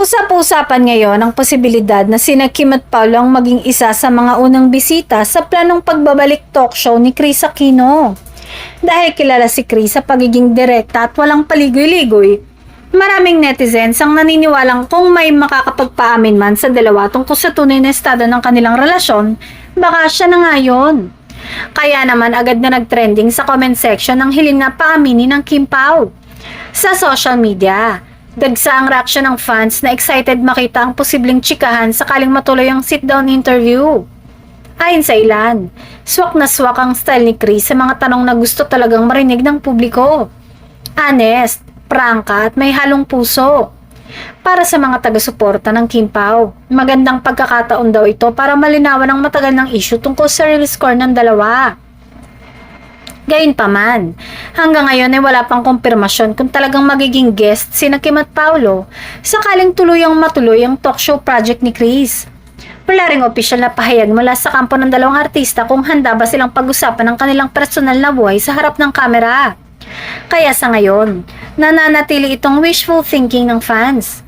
Usap-usapan ngayon ang posibilidad na sina Kim at Paolo ang maging isa sa mga unang bisita sa planong pagbabalik talk show ni Kris Aquino. Dahil kilala si Kris sa pagiging direkta at walang paligoy-ligoy, maraming netizens ang naniniwalang kung may makakapagpaamin man sa dalawa tungkol sa tunay na estado ng kanilang relasyon, baka siya na nga yun. Kaya naman agad na nagtrending sa comment section ang hiling na paaminin ng Kim Pao. Sa social media, dagsa ang reaksyon ng fans na excited makita ang posibleng tsikahan sakaling matuloy ang sit-down interview. Ayon sa ilan, swak na swak ang style ni Kris sa mga tanong na gusto talagang marinig ng publiko. Honest, prangka at may halong puso. Para sa mga taga-suporta ng Kim Pao, magandang pagkakataon daw ito para malinawan ang matagal ng issue tungkol sa real score ng dalawa. Gayunpaman, hanggang ngayon ay wala pang kumpirmasyon kung talagang magiging guest sina Kim at Paolo sakaling tuluyang matuloy ang talk show project ni Kris. Wala ring opisyal na pahayag mula sa kampo ng dalawang artista kung handa ba silang pag-usapan ng kanilang personal na buhay sa harap ng kamera. Kaya sa ngayon, nananatili itong wishful thinking ng fans.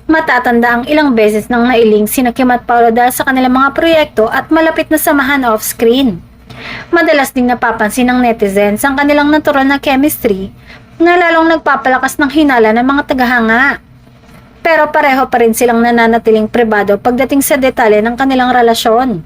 Matatanda ang ilang beses nang nailing sina Kim at Paolo dahil sa kanilang mga proyekto at malapit na samahan off-screen. Madalas ding napapansin ng netizens ang kanilang natural na chemistry na lalong nagpapalakas ng hinala ng mga tagahanga. Pero pareho pa rin silang nananatiling pribado pagdating sa detalye ng kanilang relasyon.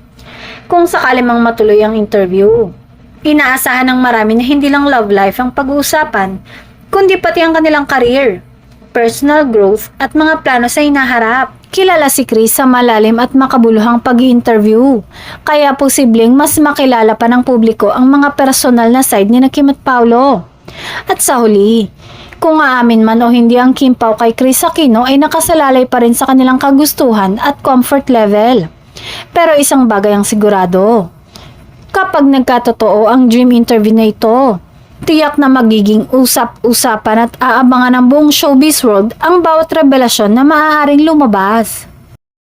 Kung sakali mang matuloy ang interview, inaasahan ng marami na hindi lang love life ang pag-uusapan, kundi pati ang kanilang career, personal growth at mga plano sa hinaharap. Kilala si Kris sa malalim at makabuluhang pag-i-interview, kaya posibleng mas makilala pa ng publiko ang mga personal na side ni Kim at Paolo. At sa huli, kung aamin man o hindi ang Kim Pao kay Kris Aquino ay nakasalalay pa rin sa kanilang kagustuhan at comfort level. Pero isang bagay ang sigurado, kapag nagkatotoo ang dream interview na ito, tiyak na magiging usap-usapan at aabangan ng buong showbiz world ang bawat revelasyon na maaaring lumabas.